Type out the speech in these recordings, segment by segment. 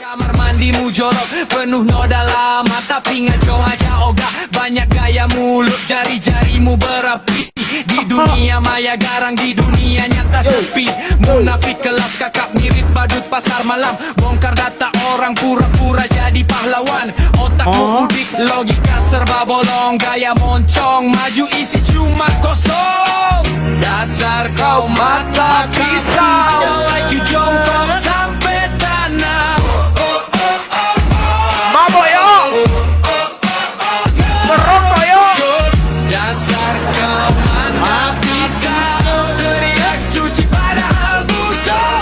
Kamar mandimu jorok, penuh noda lama, tapi ngaco aja ogah. Banyak gaya mulut, jari-jarimu berapi. Di dunia maya garang, di dunia nyata sepi. Munafik kelas kakak, mirip badut pasar malam. Bongkar data orang, pura-pura jadi pahlawan. Otakmu udik, logika serba bolong. Gaya moncong, maju isi cuma kosong. Dasar kau mata pisau, laju jongkok sampai tanah. Mabok yo, merokok yo. Dasar kau mata pisau, teriak suci padahal busuk.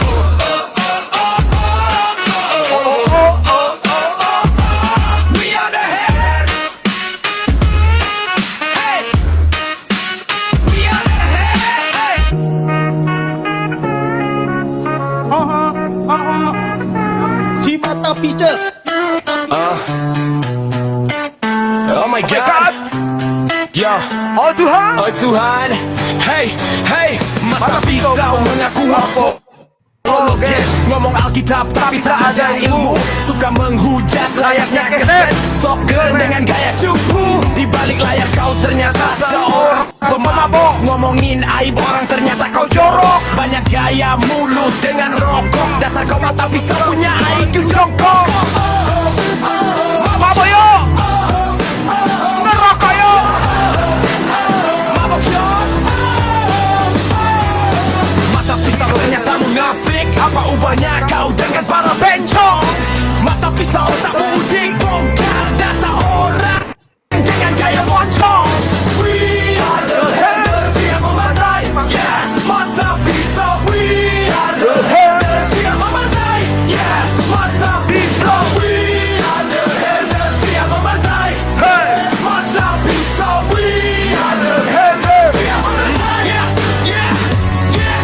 We are the head. Hey, we are the head. Si mata pijat. Oh my God. Yo. Oh Tuhan. Oh Tuhan, hey, hey, mata pisau mengaku apologet. Ngomong Alkitab tapi tak ada ilmu. Suka menghujat layaknya keset. Soccer dengan gaya cupu. Di balik layar kau ternyata seorang pemabok. Ngomongin aib orang ternyata kau jorok. Banyak gaya mulut dengan rokok. Dasar kau mata pisau punya IQ jongkok. Mabok yo, merokok yo. Mata pisau ternyata munafik. Apa ubahnya kau dengan para bencong? Mata pisau tak udik, bongkar data orang dengan gaya moncong. We are the haters yang memadai. Yeah, mata pisau. We are the haters yang memadai. Yeah, mata pisau. We are the haters yang memadai. Hey, mata pisau. We are the haters yang memadai. Yeah, yeah, yeah,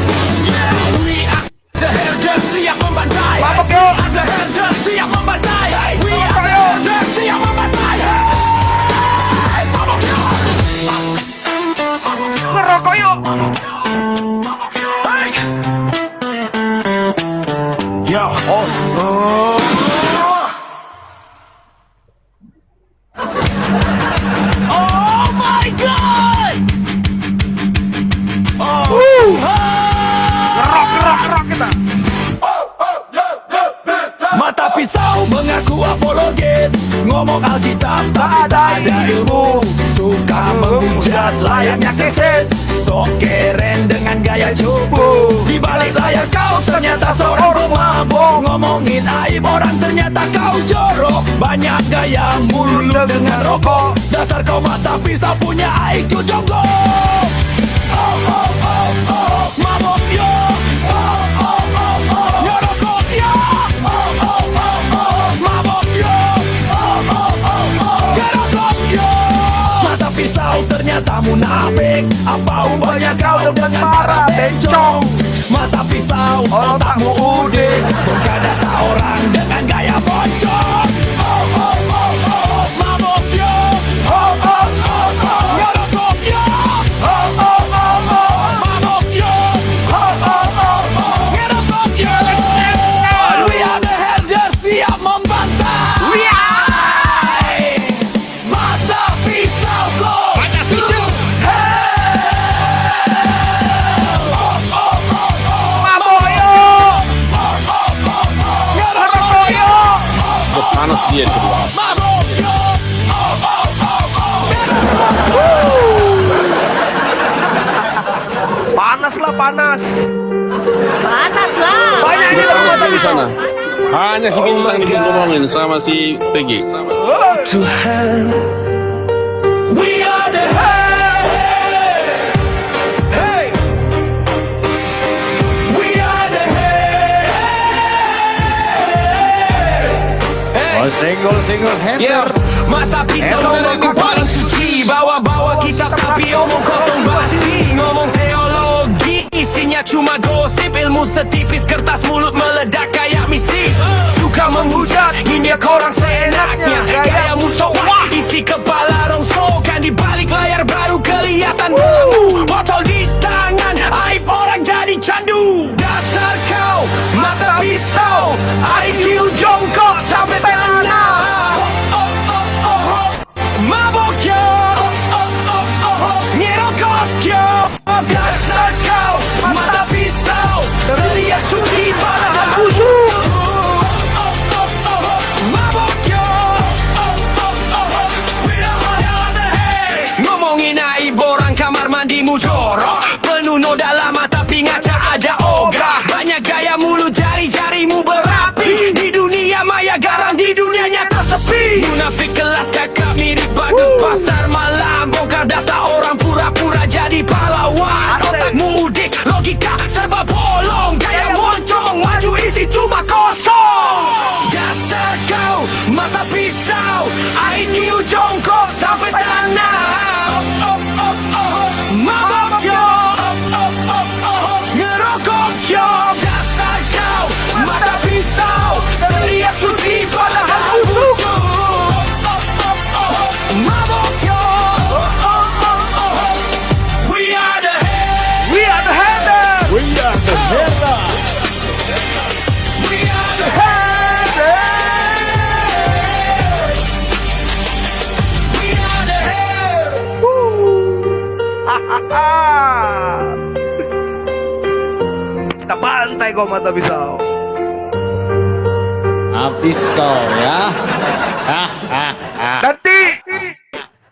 yeah. We are the haters yang memadai. Mabok yo. Ada haters yang memadai. We are the haters yang memadai. Hey, mabok yo. Merokok yo. Hey. Yo. Oh my God. Gerak kita. Mata pisau mengaku apologet. Ngomong Alkitab tak ada ilmu. Suka menghujat layaknya keset. Sok keren dengan gaya cupu. Di balik layar kau ternyata seorang pemabok. Ngomongin aib orang ternyata kau jorok. Banyak gaya mulut dengan rokok. Dasar kau mata pisau punya IQ jongkok. Oh oh oh oh, mabok yo. Oh oh oh oh, ngerokok yo. Oh oh oh oh, mabok yo. Oh oh oh oh, ngerokok yo. Mata pisau ternyata munafik. Apa ubahnya kau dengan para bencong? Mata pisau, otakmu udik. Bongkar data orang dengan gaya boncong. Oh oh oh oh, mabok yo. Oh oh oh oh, ngerokok yo. Oh oh oh oh, mabok yo. Oh oh oh oh, ngerokok yo. We are the haters siap membantah. We are mata pisau lo. Mata pijat. Mabok yo. Merokok yo. Panas dia kedua. Mabok yo. Panas lah, panas. Panas lah. Banyak ini loh mata Di pisau. sana. Hanya si Bintang yang ngomongin sama si Peggy. Tuhan, we are the head. Hey, we are the head. Hey. Single hater. Yeah. Mata pisau mengaku paling suci. Bawa-bawa kitab tapi omong kosong basi. Ngomong teologi isinya cuma gosip. Ilmu setipis kertas, mulut meledak kayak misi. Suka menghujat, nginjak orang seenaknya. Gayamu wah, isi kepala rongsokan. Di balik layar baru kelihatan belamu. Botol di tangan, aib orang jadi candu. Dasar kau, mata pisau, IQ jongkok Habis kau ya.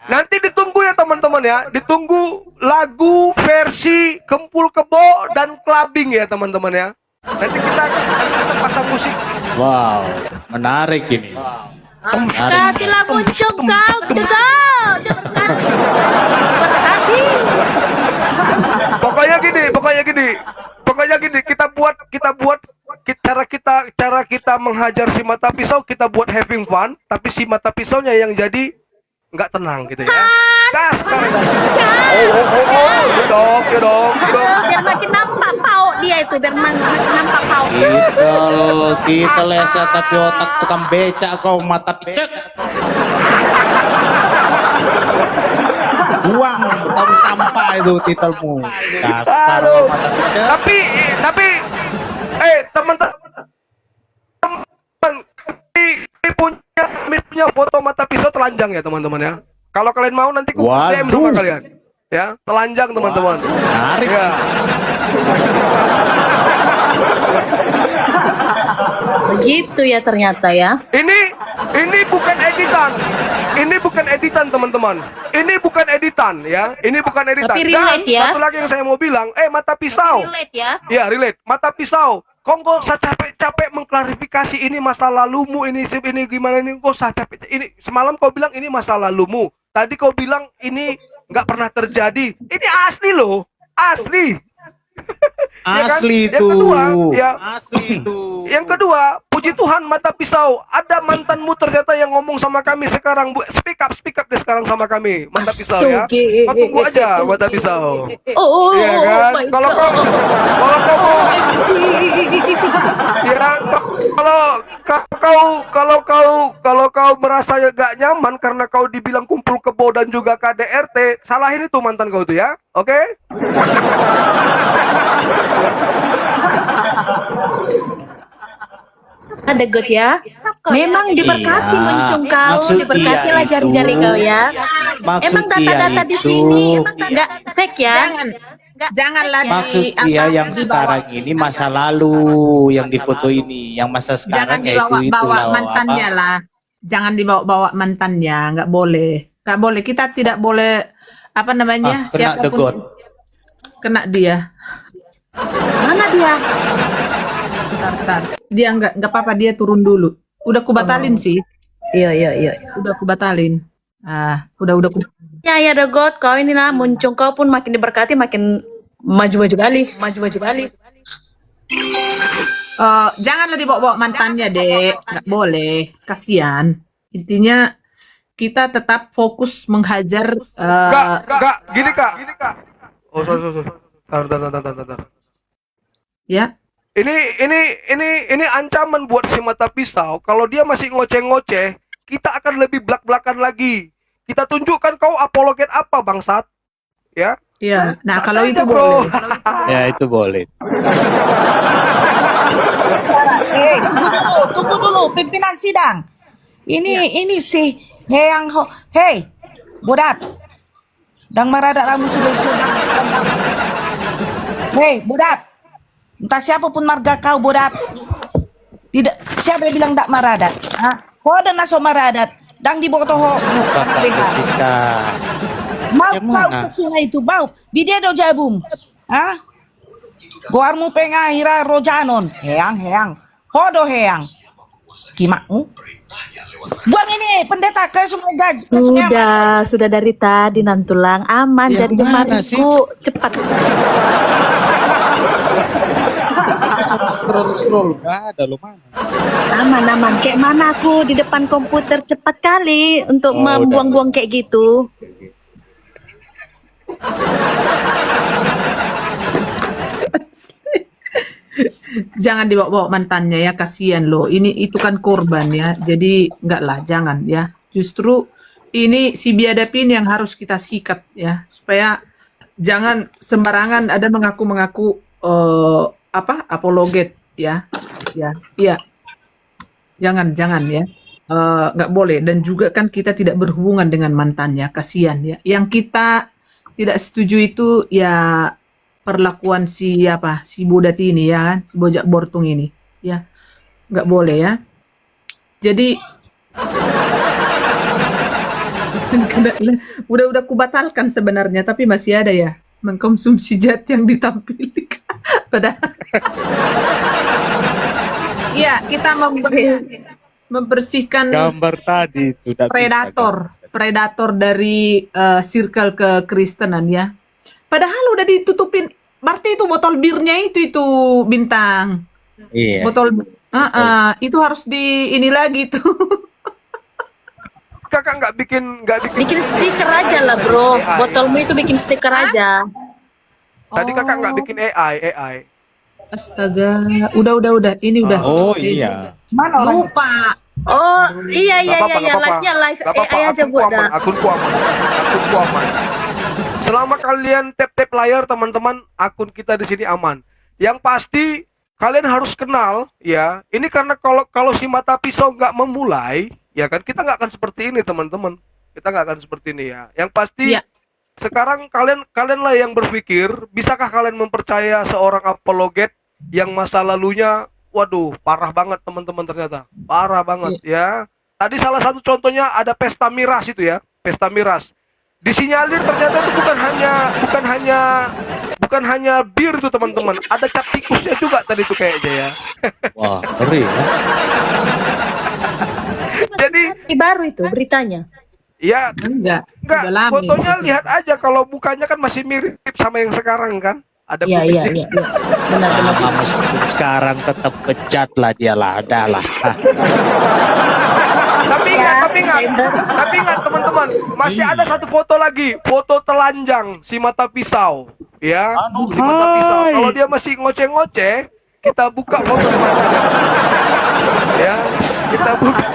Nanti ditunggu ya teman-teman ya. Ditunggu lagu versi Kempul Kebo dan Clubbing ya teman-teman ya. Nanti kita pasang musik. Wow, menarik ini. Berkatilah muncung kau, Degod. Berkati. Pokoknya gini, kita buat cara kita menghajar si mata pisau, kita buat having fun, tapi si mata pisaunya yang jadi nggak tenang gitu ya. Gas sekarang. Ya dong. Biar makin nampak pauk dia itu, biar makin nampak pauk. Kita leset tapi otak tukang becak kau mata picek. Buang tong sampah itu titelmu. Dasar Aduh. mata picek. Tapi teman-teman punya foto mata pisau telanjang ya teman-teman ya. Kalau kalian mau nanti aku DM sama kalian. Ya, telanjang teman-teman. Menarik. Ya. Begitu ya ternyata ya. Ini bukan editan. Ini bukan editan teman-teman. Ini bukan editan ya. Ini bukan editan. Tapi relate Dan ya. satu lagi yang saya mau bilang, mata pisau. Relate ya. Ya, relate. Mata pisau. Kok nggak usah capek-capek mengklarifikasi ini masa lalumu, ini gimana ini, kok usah capek. Ini semalam kau bilang ini masa lalumu. Tadi kau bilang ini nggak pernah terjadi. Ini asli loh, asli. Ya kan? Asli Yang itu. kedua, ya. Asli itu. Yang kedua, puji Tuhan mata pisau. Ada mantanmu ternyata yang ngomong sama kami sekarang. Speak up deh sekarang sama kami, mata pisau ya. Kau tunggu aja mata pisau. Oh, Iya kan? my Kalau God. kalau kau merasa gak nyaman karena kau dibilang kumpul kebo dan juga KDRT, salahin itu mantan kau tuh ya, oke? Ada God ya. Memang diberkati Iya, muncung kau, maksud diberkatilah dia jari-jari itu- kau ya. maksud Emang dia data-data di itu- sini enggak fake ya. Janganlah Maksud dia yang sekarang ini masa lalu yang difoto ini, yang masa jangan sekarang yaitu itu dibawa-bawa lah, mantannya apa? lah. Jangan dibawa-bawa mantannya, nggak boleh. Nggak boleh. Kita tidak boleh apa namanya? Kena degot. Kena dia. Mana dia? Tar. Dia nggak apa-apa, dia turun dulu. Udah kubatalin sih. Iya. Udah kubatalin. Udah Ya God, kau inilah muncung kau pun makin diberkati, makin maju-maju kali. Janganlah dibawa-bawa mantannya, Dek. Nggak boleh. Kasihan. Intinya kita tetap fokus menghajar. Enggak, gini kak. Oh, sorry. Tar. Ya. Ini ancaman buat si mata pisau. Kalau dia masih ngoceh-ngoceh, kita akan lebih belak-belakan lagi. Kita tunjukkan kau apologet apa bangsat, ya? Iya. Nah, kalau Aja, itu bro. boleh. Ya itu boleh. Tunggu dulu, pimpinan sidang. Ini si Hei, Bodat. Dang maradat kamu sudah. Hei, Bodat. Entah siapapun marga kau, Bodat. Tidak, siapa yang bilang dak maradat? Kau ada naso maradat. Dang di botoho. Bapak Rizka. Mau Yang kau mana? ke sungai itu, bau. Di dia do jabum. Goarmu pengahira rojanon. Heang. Hodo heang. Kimakmu. Buang ini pendeta ke sungai gaji. Ke sungai apa? Sudah dari tadi nantulang aman Yang jadi mana jemariku cepat. Scroll nggak ada lo mana? Aman. Kayak mana aku di depan komputer cepat kali untuk Oh, membuang-buang kayak gitu. Jangan dibawa-bawa mantannya ya, kasihan loh. Itu kan korban ya. Jadi enggak lah, jangan ya. Justru ini si biadab ini yang harus kita sikat ya, supaya jangan sembarangan ada mengaku-mengaku apologet ya. Iya. Jangan ya. Nggak boleh, dan juga kan kita tidak berhubungan dengan mantannya, kasihan ya. Yang kita tidak setuju itu ya perlakuan si Bodat ini ya kan, si bojak bortung ini ya, nggak boleh ya. Jadi udah kubatalkan sebenarnya, tapi masih ada ya mengkonsumsi zat yang ditampilkan. Padahal iya, kita membersihkan Gambar tadi itu tidak predator dari circle kekristenan ya. Padahal udah ditutupin, berarti itu botol birnya itu Bintang. Iya. Botol itu harus di ini lagi tuh. Kakak nggak bikin Bikin stiker aja lah bro. Botolmu itu bikin stiker aja. Tadi kakak nggak bikin AI. Astaga, udah. Ini udah. Oh iya. Mana orang? Lupa. Oh iya Nggak apa-apa, nggak apa-apa. live-nya live Nggak apa-apa, AI aja akunku buat aman, dah. akunku aman. Selama kalian tap layar teman-teman, akun kita di sini aman. Yang pasti kalian harus kenal ya. Ini karena kalau si mata pisau nggak memulai, ya kan kita nggak akan seperti ini teman-teman. Kita nggak akan seperti ini ya. Yang pasti Iya. sekarang kalianlah yang berpikir, bisakah kalian mempercaya seorang apologet yang masa lalunya, waduh, parah banget teman-teman, ternyata parah banget ya. Tadi salah satu contohnya ada pesta miras itu ya, pesta miras. Disinyalir ternyata itu bukan hanya bir itu teman-teman, ada cap tikusnya juga tadi itu kayaknya ya. Wah, ngeri ya. Jadi Ini baru itu beritanya. ya Enggak, enggak, udah lama. fotonya lihat aja, kalau mukanya kan masih mirip sama yang sekarang kan. Ada Iya kumisnya. benar. Nah, meskipun sekarang tetap bejat lah dia lah, adalah. Tapi ingat teman-teman, masih ada satu foto lagi, foto telanjang si mata pisau, ya, si mata pisau. Kalau dia masih ngoceh-ngoceh, kita buka foto telanjang, ya, kita buka.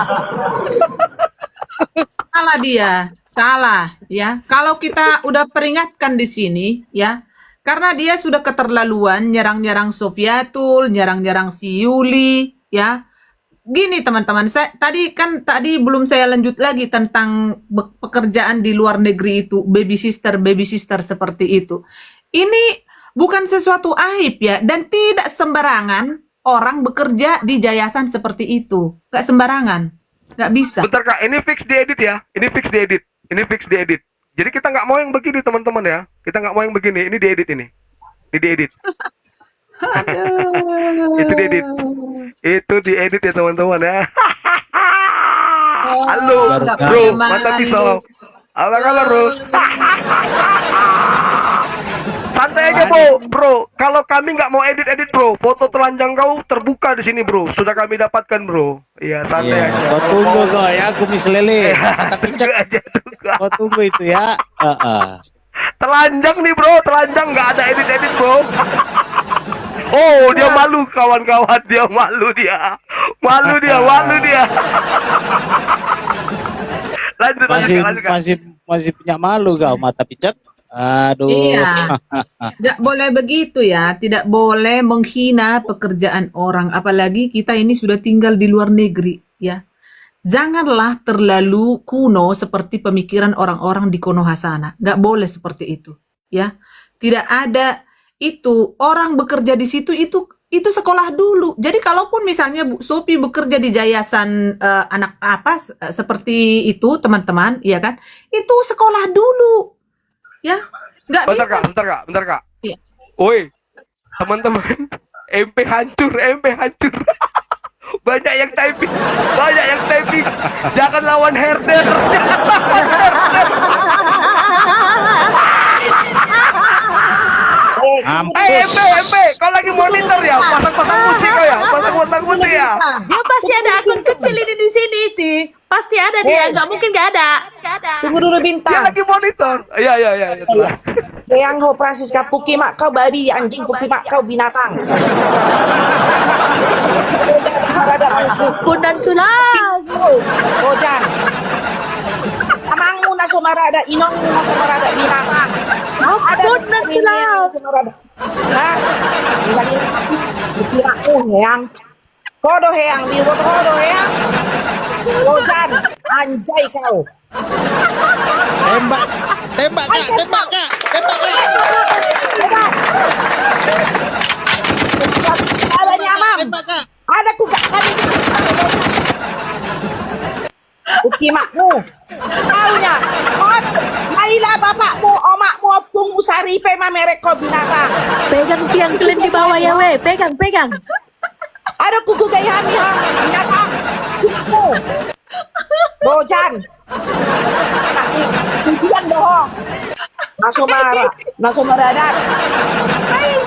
Salah dia, salah ya. Kalau kita udah peringatkan di sini ya, karena dia sudah keterlaluan nyerang-nyerang Sofiatul, nyerang-nyerang si Yuli ya. Gini teman-teman, tadi belum saya lanjut lagi tentang pekerjaan di luar negeri itu, baby sister seperti itu. Ini bukan sesuatu aib ya, dan tidak sembarangan orang bekerja di yayasan seperti itu. Nggak sembarangan, nggak bisa. Bentar Kak, ini fix diedit ya, ini fix diedit. Jadi kita nggak mau yang begini teman-teman ya, kita nggak mau yang begini, ini diedit ini diedit. Itu diedit ya teman-teman ya. Halo nggak bro, pakai mata malu. pisau, apa kabar bro? Santai aja bro. Kalau kami nggak mau edit bro, foto telanjang kau terbuka di sini bro, sudah kami dapatkan bro. Iya santai Iya, aja. kau Kalau tunggu mau- kau ya, kumis lele. Tapi Tunggu aja juga. kau tunggu itu ya. Telanjang nih bro, telanjang, nggak ada edit bro. Oh dia malu kawan-kawan, dia malu dia. Lanjut Kak. Masih punya malu kau, mata picek. Aduh. Iya, tidak boleh begitu ya, tidak boleh menghina pekerjaan orang, apalagi kita ini sudah tinggal di luar negeri ya. Janganlah terlalu kuno seperti pemikiran orang-orang di Konoha sana, nggak boleh seperti itu ya. Tidak ada itu, orang bekerja di situ itu sekolah dulu. Jadi kalaupun misalnya Bu Sophie bekerja di yayasan anak apa seperti itu teman-teman, ya kan, itu sekolah dulu. Ya, nggak bisa. Bentar kak. Iya. Woi, teman-teman, MP hancur. Banyak yang typing. Jangan lawan herder. MP, kau lagi monitor ya? Pasang musik kau ya? Pasang musik ya? Dia pasti ada akun kecil ini di sini Ti. Pasti ada dia, nggak mungkin nggak ada. Tunggu dulu Dia Bintang. lagi monitor. Iya. Yang ho Francisca Puki mak kau babi, anjing Puki mak kau binatang. Ada langsung. Kundan tulang. Bojan. Amangmu na sumarada, inongmu na sumarada binatang. Ampun dan tulang. Sumarada. Hah? Dikiraku heang. Kodo heang, biwot kodo heang. Bojan, anjay kau. Tembak kak. Ada nyamam. Ada kuka kami. Kimakmu. Taunya. Marilah bapakmu, omakmu, opungmu, saripe, mamerek kau binatang. Pegang tiang kalian di bawah ya weh. Pegang, pegang. Ada kuku gaya hang binatang. Kimakmu. Bojan. Anaknya. Sembilan bohong. Naso meradat.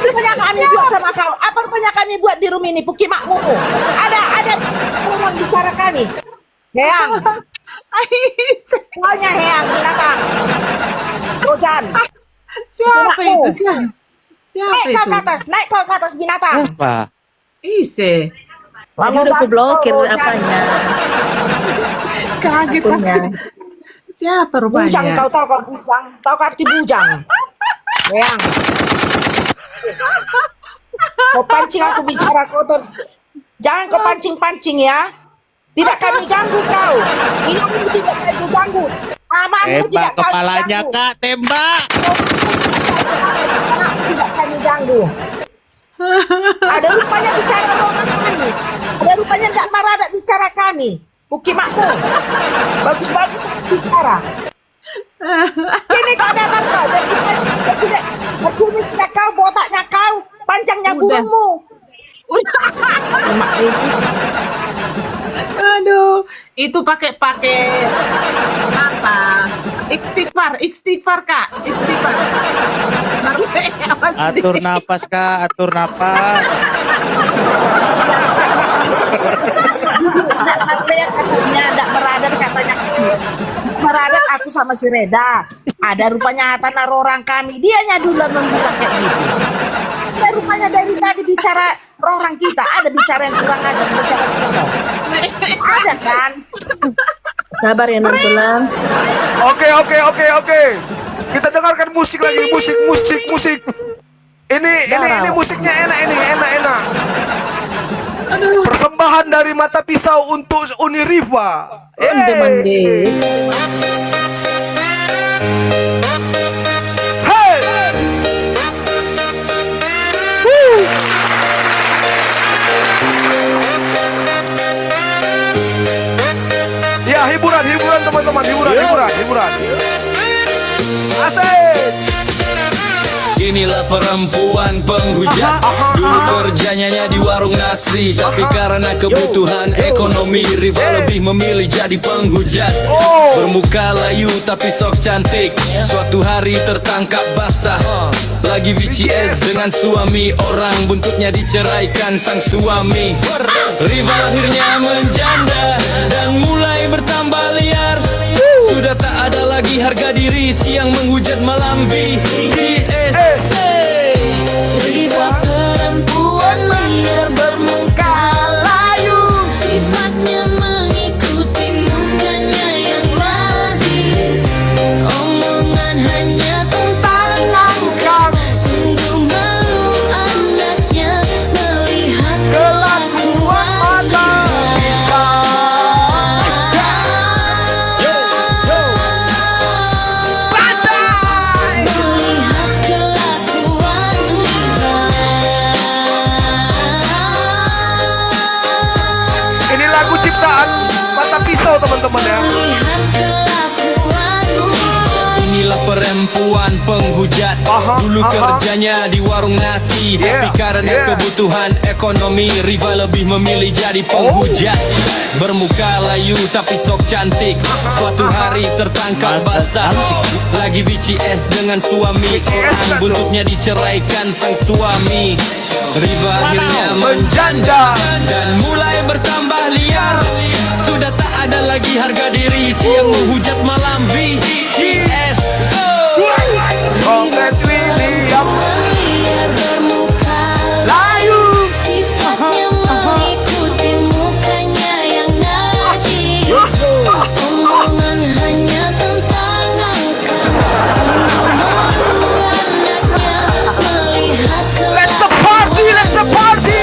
Rupanya kami buat sama kau. Apa rupanya kami buat di rumah ini? Pukimakmu. Ada orang bicara kami. Heang. Pokoknya Heang binatang. Bojan. Siapa itu? Siapa Naik kau itu? ke atas. Naik kau ke atas binatang. Apa? Ise. Tadi udah aku blokir apanya. Kaget Akunnya. aku. Siapa rupanya? Bujang kau tahu kau bujang. Tahu kau arti bujang? Heang. Kau pancing aku bicara kotor. Jangan kau pancing-pancing ya. Tidak kami ganggu kau. Ini aku tidak kami ganggu. Amanmu Tembak tidak kami kepalanya, ganggu. Kak. Tembak. Anakku tidak kami ganggu. Ada rupanya bicara orang kami. Ada rupanya tidak marah ada bicara kami. Pukimakmu. Bagus-bagus bicara. Kini kau datang kau. Tidak. Berkumisnya kau, botaknya kau, panjangnya Udah. burungmu. Aduh, itu pakai apa? Istighfar Kak, istighfar. Atur napas, Kak. Atur napas. Tidak meradat katanya. Meradat aku sama si Reda. Ada rupanya tanah orang kami. Dianya dulu membilang kayak gitu. Ada rupanya dari tadi bicara orang kita. Ada bicara yang kurang aja. Bicara kita. Ada kan? Sabar ya Nantulang. Oke. Kita dengarkan musik lagi, musik. Ini musiknya enak. Persembahan dari Mata Pisau untuk Uni Riva. Mande. Hey. Woo. Ya, hiburan teman-teman, hiburan. Asik. Inilah perempuan penghujat. Dulu kerjanya di warung nasi, tapi karena kebutuhan ekonomi Riva lebih memilih jadi penghujat. Bermuka layu tapi sok cantik. Suatu hari tertangkap basah, lagi VCS dengan suami orang, buntutnya diceraikan sang suami. Riva akhirnya menjanda dan mulai bertambah liar. Sudah tak ada lagi harga diri, siang menghujat malam VCS. Riva perempuan liar bermuka layu, sifatnya mengikuti mukanya yang najis. Omongan hanya tentang angka, sungguh malu anaknya melihat kelakuan Riva. Melihat kelakuan Riva. Ini lagu ciptaan Mata Pisau teman-teman ya. Melihat kelakuan Riva. Inilah perempuan penghujat. Dulu kerjanya di warung nasi, tapi karena kebutuhan ekonomi Riva lebih memilih jadi penghujat. Bermuka layu tapi sok cantik. Suatu hari tertangkap basah, lagi VCS dengan suami orang, buntutnya diceraikan sang suami. Riva akhirnya menjanda dan mulai bertambah liar. Sudah tak ada lagi harga diri, siang menghujat malam VCS. Kongres William Liar bermuka layu. sifatnya mengikuti mukanya yang najis. Omongan hanya tentang angka, sungguh malu anaknya melihat Let's the party.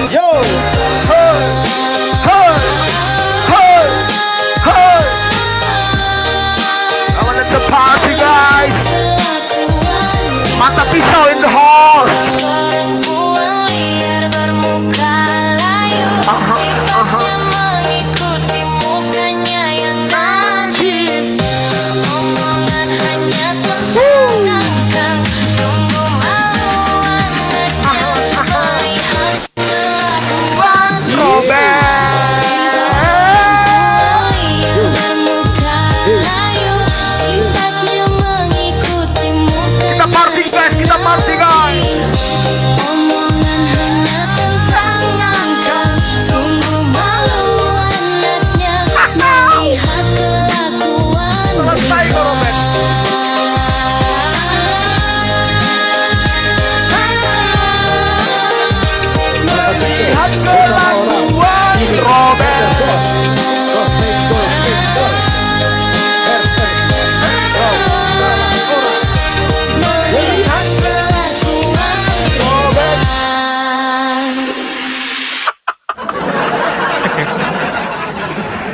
Yo. Mata pisau in the hall. Perempuan liar bermuka layu, sifatnya mengikuti mukanya yang najis. Omongan hanya tentang angkang, sungguh malu anaknya melihat kelakuan liar bermuka layu, sifatnya mengikuti Kita party guys, kita party guys. omongan hanya tentang angkang, sungguh malu anaknya melihat kelakuan Selesai kok, Robert. Lihat kelakuan Robert. melihat kelakuan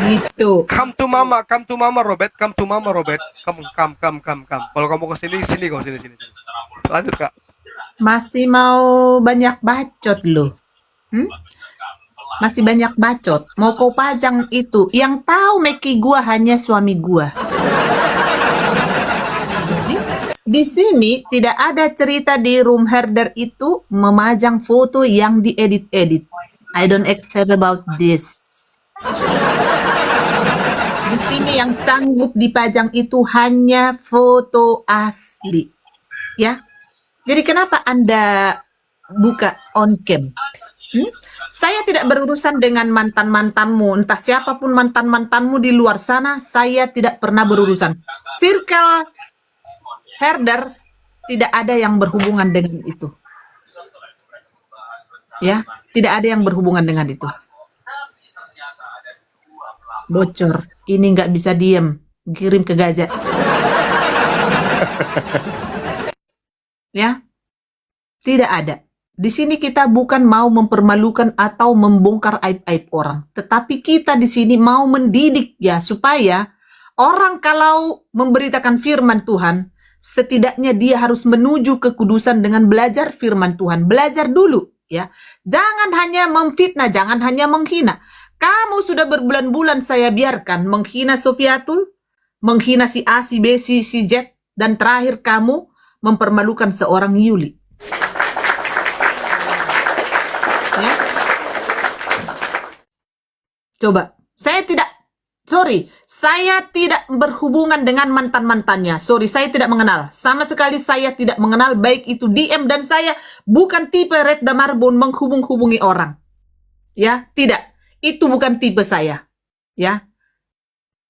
Gitu. Come to mama Robert, come to mama Robert. Come. Kalau kamu ke sini kau sini. Lanjut Kak. Masih mau banyak bacot lo. Masih banyak bacot. Mau kau pajang itu. Yang tahu Meki gua hanya suami gua. Jadi, di sini tidak ada cerita di room herder itu memajang foto yang diedit-edit. I don't accept about this. Di sini yang sanggup dipajang itu hanya foto asli. Ya. Jadi kenapa Anda buka on cam? Saya tidak berurusan dengan mantan-mantanmu, entah siapapun mantan-mantanmu di luar sana, saya tidak pernah berurusan. Circle herder tidak ada yang berhubungan dengan itu. Ya, tidak ada yang berhubungan dengan itu. Bocor, ini nggak bisa diem, kirim ke Gaza. Ya, tidak ada. Di sini kita bukan mau mempermalukan atau membongkar aib-aib orang, tetapi kita di sini mau mendidik ya supaya orang kalau memberitakan firman Tuhan, setidaknya dia harus menuju kekudusan dengan belajar firman Tuhan. Belajar dulu ya. Jangan hanya memfitnah, jangan hanya menghina. Kamu sudah berbulan-bulan saya biarkan menghina Sofiatul, menghina si A, si B, si Z, dan terakhir kamu mempermalukan seorang Yuli. Ya. Coba, saya tidak berhubungan dengan mantan-mantannya. Sorry, saya tidak mengenal. Sama sekali saya tidak mengenal, baik itu DM, dan saya bukan tipe Red Damarbon menghubung-hubungi orang. Ya, tidak. Itu bukan tipe saya. Ya.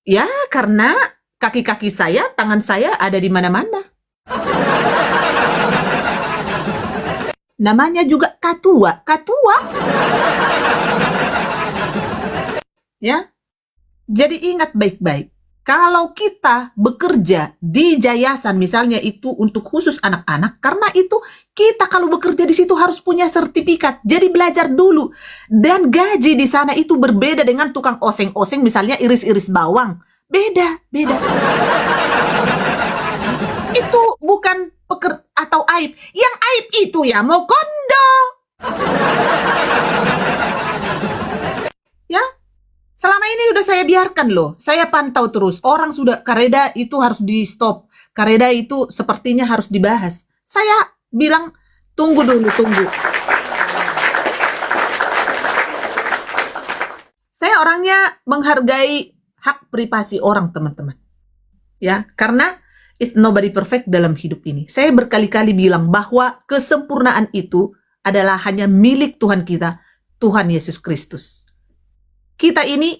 Ya, karena kaki-kaki saya, tangan saya ada di mana-mana. Namanya juga katua. Ya. Jadi ingat baik-baik. Kalau kita bekerja di yayasan misalnya itu untuk khusus anak-anak, karena itu kita kalau bekerja di situ harus punya sertifikat. Jadi belajar dulu. Dan gaji di sana itu berbeda dengan tukang oseng-oseng misalnya iris-iris bawang. Beda. Itu bukan atau aib. Yang aib itu ya mau kondo. Ya. Selama ini udah saya biarkan loh. Saya pantau terus. Orang sudah Kareda itu harus di stop. Kareda itu sepertinya harus dibahas. Saya bilang tunggu dulu. Saya orangnya menghargai hak privasi orang, teman-teman. Ya, karena it's nobody perfect dalam hidup ini. Saya berkali-kali bilang bahwa kesempurnaan itu adalah hanya milik Tuhan kita, Tuhan Yesus Kristus. Kita ini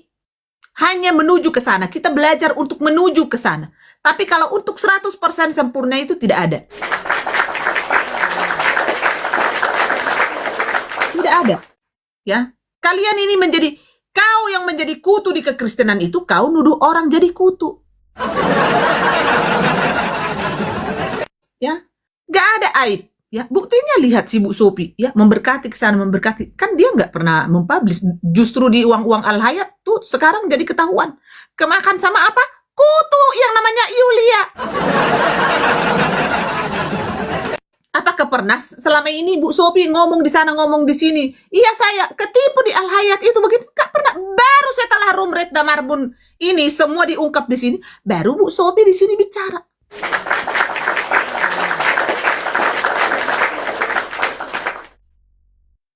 hanya menuju ke sana. Kita belajar untuk menuju ke sana. Tapi kalau untuk 100% sempurna itu tidak ada. Tidak ada. Ya. Kalian ini kau yang menjadi kutu di kekristenan itu, kau nuduh orang jadi kutu. Ya. Gak ada aib. Ya, buktinya lihat si Bu Sophie ya memberkati ke sana memberkati. Kan dia nggak pernah mempublish. Justru di uang-uang Al-Hayat tuh sekarang jadi ketahuan. Kemakan sama apa? Kutu yang namanya Yulia. pernah selama ini Bu Sophie ngomong di sana ngomong di sini. Iya saya ketipu di Al Hayat itu begitu. Nggak pernah. Baru setelah Rumret Damarbun ini semua diungkap di sini, baru Bu Sophie di sini bicara.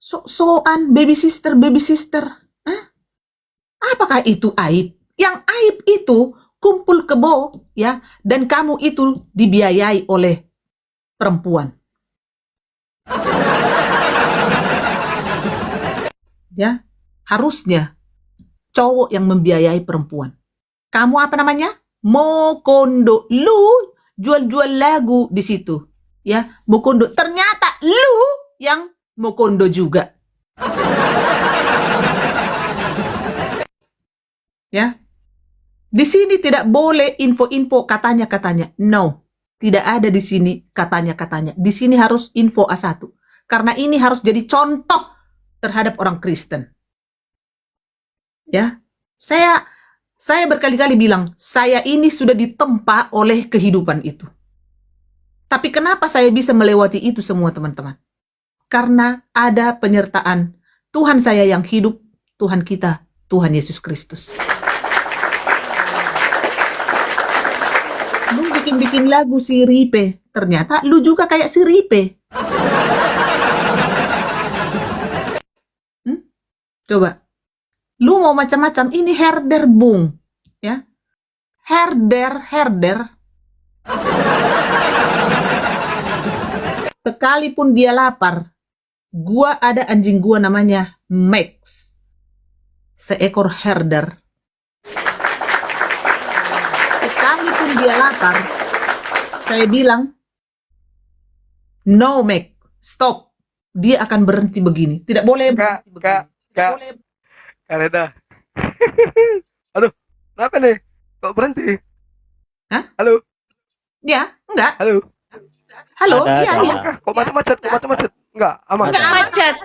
So-soan baby sister. Hah? Apakah itu aib? Yang aib itu kumpul kebo ya, dan kamu itu dibiayai oleh perempuan. Ya, harusnya cowok yang membiayai perempuan. Kamu apa namanya? Mokondo. Lu jual-jual lagu di situ. Ya, Mokondo. Ternyata lu yang Mokondo juga. Ya. Di sini tidak boleh info-info katanya-katanya. No. Tidak ada di sini katanya-katanya. Di sini harus info A1. Karena ini harus jadi contoh terhadap orang Kristen. Ya. Saya berkali-kali bilang, saya ini sudah ditempa oleh kehidupan itu. Tapi kenapa saya bisa melewati itu semua, teman-teman? Karena ada penyertaan Tuhan saya yang hidup, Tuhan kita, Tuhan Yesus Kristus. Lu bikin lagu si Ripe, ternyata lu juga kayak si Ripe. Coba, lu mau macam-macam, ini herder bung, ya, herder. Sekalipun dia lapar, gua ada anjing gua namanya Max, seekor herder. Sekalipun dia lapar, saya bilang, no Mac, stop. Dia akan berhenti begini. Tidak boleh berhenti begini. Kak Reda. Aduh, kenapa nih? Kok berhenti? Hah? Halo? Ya, enggak. Halo? Halo, Ada, iya, ada. iya. Kok macet-macet? Enggak, aman. Enggak, Macet.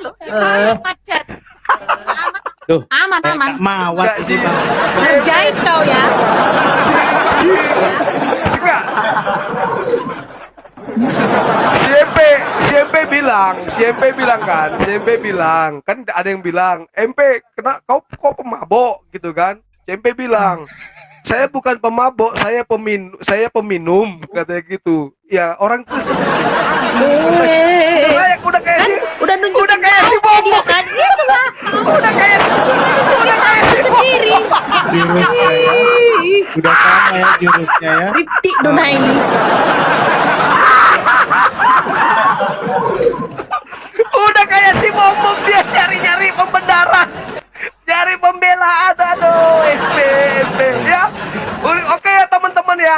Macet. Duh, Aman. kayak mawat Enggak, ini, Bang. Jahit kau ya. Enggak. Si MP bilang kan ada yang bilang, MP kena kau pemabok gitu kan. Si MP bilang, saya bukan pemabok, saya peminum katanya gitu. Ya orang Kristen. Udah kayak si, Udah nunjukin udah kayak si baunya dia Bobo. kan. Itu lah. Udah kayak si Sendiri. Jurusnya ya. Udah sama ya jurusnya ya. Ripti Donai. Udah kayak si Momom, dia nyari-nyari pembenaran, nyari pembelaan. Aduh, SP ya. Oke ya teman-teman ya,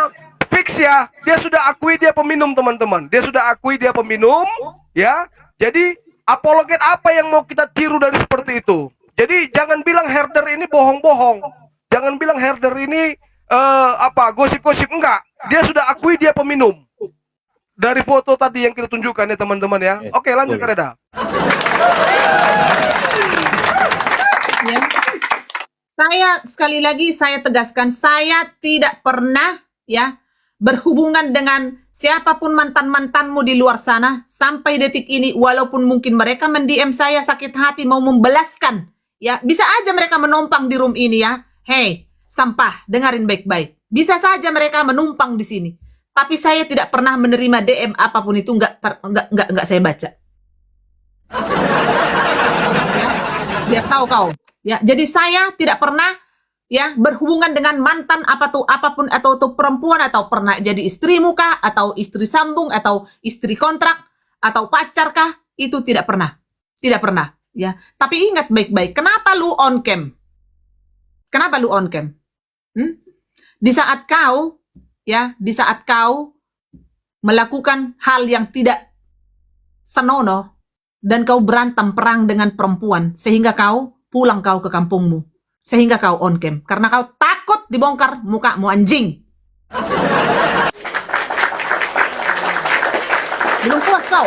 fix ya. Dia sudah akui dia peminum, teman-teman. Dia sudah akui dia peminum ya. Jadi apologet apa yang mau kita tiru dari seperti itu? Jadi jangan bilang herder ini bohong-bohong. Jangan bilang herder ini gosip-gosip, enggak. Dia sudah akui dia peminum. Dari foto tadi yang kita tunjukkan ya teman-teman ya. Oke, lanjut Kak Reda. Ya. Saya sekali lagi saya tegaskan, saya tidak pernah ya berhubungan dengan siapapun mantan-mantanmu di luar sana sampai detik ini, walaupun mungkin mereka mendm saya sakit hati mau membelaskan. Ya, bisa aja mereka menumpang di room ini ya. Hey, sampah, dengarin baik-baik. Bisa saja mereka menumpang di sini. Tapi saya tidak pernah menerima DM apapun itu, enggak saya baca. Ya, biar tahu kau. Ya, jadi saya tidak pernah ya berhubungan dengan mantan apapun atau perempuan, atau pernah jadi istrimu kah, atau istri sambung, atau istri kontrak, atau pacar kah, itu tidak pernah. Tidak pernah, ya. Tapi ingat baik-baik, kenapa lu on cam? Kenapa lu on cam? Di saat kau melakukan hal yang tidak senonoh dan kau berantem perang dengan perempuan sehingga kau pulang kau ke kampungmu, sehingga kau on cam karena kau takut dibongkar mukamu, anjing. Belum puas kau?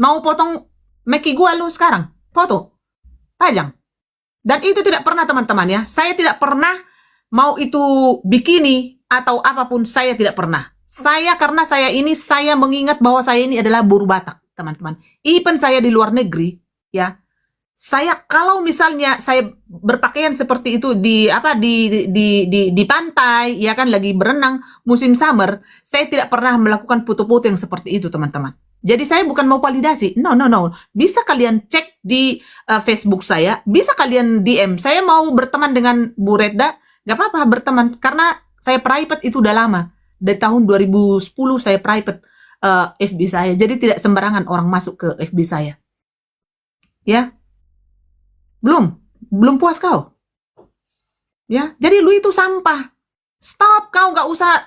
Mau potong meki gua lu sekarang? Foto? Pajang. Dan itu tidak pernah, teman-teman ya. Saya tidak pernah mau itu bikini atau apapun, saya tidak pernah. Karena saya mengingat bahwa saya ini adalah buruh Batak, teman-teman. Even saya di luar negeri, ya. Saya kalau misalnya saya berpakaian seperti itu di pantai, ya kan, lagi berenang musim summer, saya tidak pernah melakukan foto-foto yang seperti itu, teman-teman. Jadi saya bukan mau validasi. No. Bisa kalian cek di Facebook saya, bisa kalian DM. Saya mau berteman dengan Bu Redda, gak apa-apa berteman. Karena saya private itu udah lama. Dari tahun 2010 saya private FB saya. Jadi tidak sembarangan orang masuk ke FB saya. Ya. Belum puas kau. Ya, jadi lu itu sampah. Stop, kau gak usah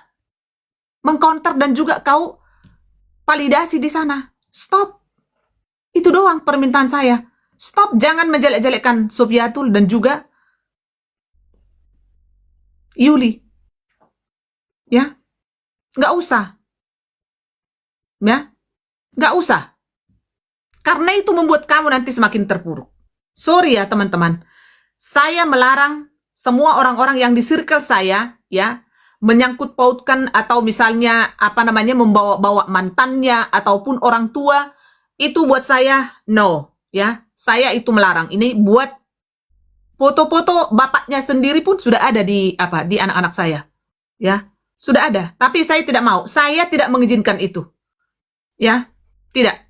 mengcounter dan juga kau validasi di sana. Stop. Itu doang permintaan saya. Stop, jangan menjelek-jelekkan Sofiatul dan juga Yuli. Ya. Gak usah. Ya. Gak usah. Karena itu membuat kamu nanti semakin terpuruk. Sorry ya teman-teman, saya melarang semua orang-orang yang di circle saya, ya, menyangkut pautkan atau misalnya membawa-bawa mantannya ataupun orang tua, itu buat saya no, ya, saya itu melarang. Ini buat foto-foto bapaknya sendiri pun sudah ada di anak-anak saya, ya, sudah ada. Tapi saya tidak mau, saya tidak mengizinkan itu, ya, tidak.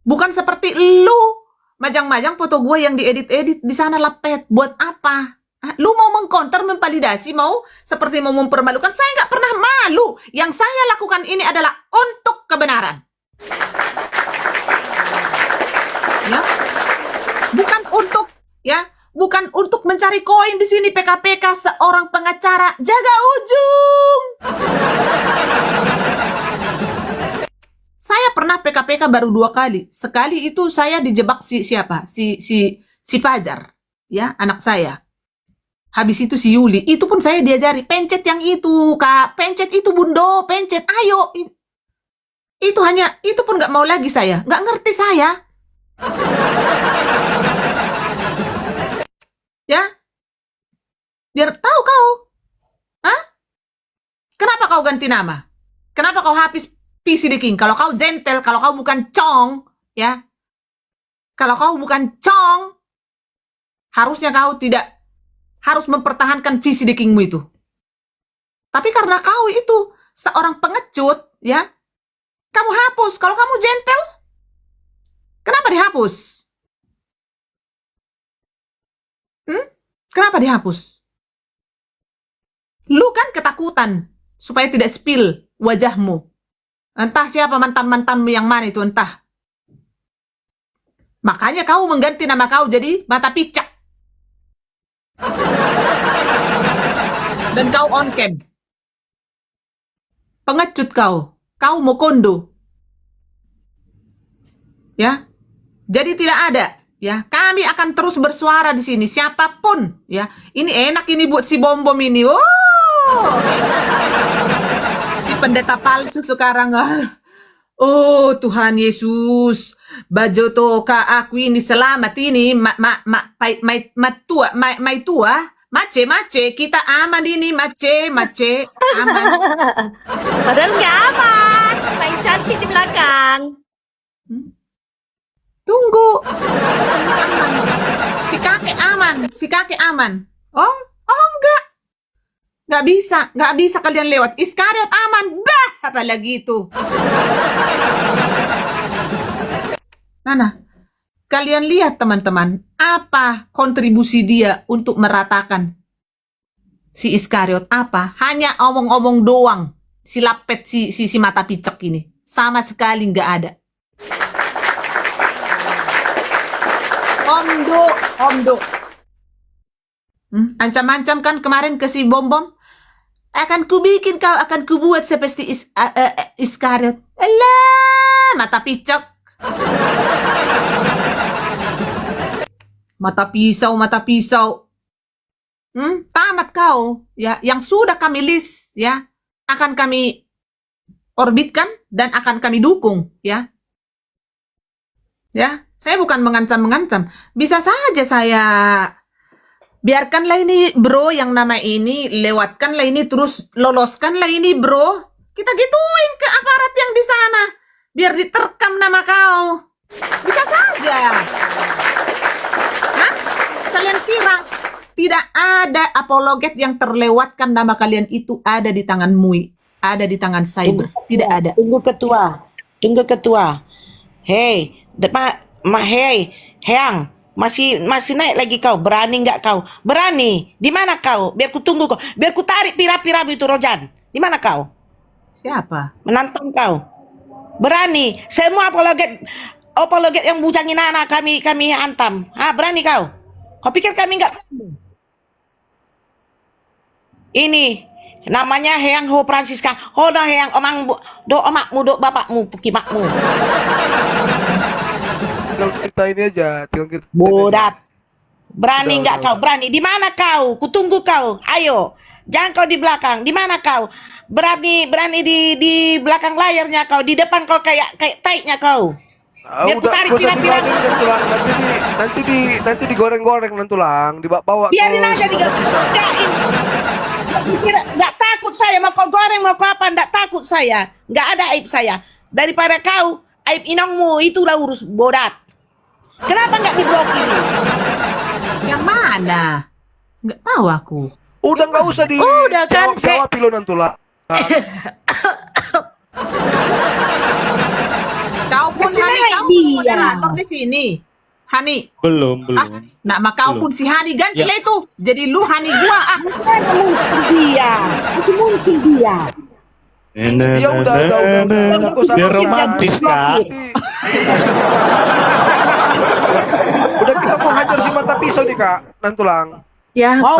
Bukan seperti lu. Majang-majang foto gue yang diedit-edit di sana lepet. Buat apa? Lu mau mengcounter, memvalidasi, mau seperti mau mempermalukan. Saya nggak pernah malu. Yang saya lakukan ini adalah untuk kebenaran. Ya, bukan untuk mencari koin di sini. PKPK seorang pengacara, jaga ujung. Saya pernah PKPK baru 2 kali. Sekali itu saya dijebak siapa? Si Fajar, ya, anak saya. Habis itu si Yuli. Itu pun saya diajari pencet yang itu, Kak. Pencet itu, Bundo, pencet. Ayo. Itu pun nggak mau lagi saya. Nggak ngerti saya. Ya. Biar tahu kau. Hah? Kenapa kau ganti nama? Kenapa kau hapus PC The King? Kalau kau gentle, kalau kau bukan cong, ya. Kalau kau bukan cong, harusnya kau tidak harus mempertahankan visi The Kingmu itu. Tapi karena kau itu seorang pengecut, ya, kamu hapus. Kalau kamu gentle, kenapa dihapus? Kenapa dihapus? Lu kan ketakutan supaya tidak spill wajahmu. Entah siapa mantan-mantanmu yang mana itu, entah. Makanya kau mengganti nama kau jadi Mata Picak. Dan kau on cam. Pengecut kau. Kau mau kondo. Ya. Jadi tidak ada. Ya, kami akan terus bersuara di sini. Siapapun. Ya. Ini enak ini buat si bom-bom ini. Pendeta palsu sekarang. Oh Tuhan Yesus, bajoto ka aku ini selamat ini mai tua mace kita aman ini mace aman. Padahal nggak aman. Main cantik di belakang. Tunggu. Si kakek aman. Oh enggak. Nggak bisa kalian lewat. Iskariot aman. Bah, apalagi itu. Nah, kalian lihat teman-teman, apa kontribusi dia untuk meratakan si Iskariot? Apa? Hanya omong-omong doang. Si lapet, si Mata Picek ini. Sama sekali nggak ada. Omdo. Ancam-ancam kan kemarin ke si Bom-Bom. Akan kubikin kau, akan kubuat seperti Iskariot. Alah, Mata Picek. Mata pisau. Tamat kau. Ya, yang sudah kami list, ya, akan kami orbitkan dan akan kami dukung, ya. Ya, saya bukan mengancam. Bisa saja saya biarkanlah ini bro yang nama ini, lewatkanlah ini, terus loloskanlah ini bro. Kita gituin ke aparat yang di sana. Biar diterkam nama kau. Bisa saja. Hah? Kalian kira tidak ada apologet yang terlewatkan nama kalian itu ada di tangan MUI, ada di tangan cyber. Tidak ada. Tunggu ketua. Hei, hei, Heang, masih naik lagi kau. Berani nggak kau? Berani. Di mana kau? Biar ku tunggu kau. Biar ku tarik pira-pira itu Rojan. Di mana kau? Siapa? Menantang kau. Berani. Semua apologet yang bujangin anak kami hantam. Berani kau? Kau pikir kami nggak berani? Ini namanya Heang Ho Francisca. Ho dah Heang omang do omakmu do bapakmu pukimakmu. Tinggal kita ini aja, tinggal kita. Bodat. Berani Udah, nggak udah, kau? Berani. Di mana kau? Kutunggu kau. Ayo. Jangan kau di belakang. Di mana kau? Berani di belakang layarnya kau. Di depan kau kayak taiknya kau. Biar ku tarik pira-pira. Nanti digoreng-goreng nantulang, dibawa. Biarin aja digoreng. Nggak takut saya mau kau goreng mau kau apa? Nggak takut saya. Nggak ada aib saya. Daripada kau aib inongmu itulah urus bodat. Kenapa nggak diblokir? Yang mana? Nggak tahu aku. Udah nggak usah di. Udah kan, Jawab dulu nantulang. Kau pun Masih Hani, naik kau dia. pun moderator di sini. Hani, Belum. nak mah kau pun si Hani ganti lah itu. Jadi lu Hani gua Mana muncul dia? Masih muncul dia. Ya udah. Nggak usah Biar pakai. romantis, Kak. Udah kita mau hajar si mata pisau nih kak, nantulang. Siapa?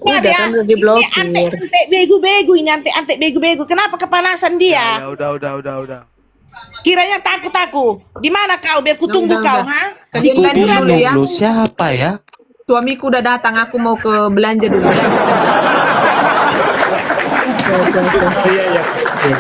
Udah kan udah diblokir. Antek bego-bego ini antek bego-bego. Kenapa kepanasan dia? Ya udah. Kiranya takut aku. Di mana kau? Biar ku tunggu kau, ha? Kalian lanjut dulu ya. Lu siapa ya? Suamiku udah datang, aku mau ke belanja dulu. Iya.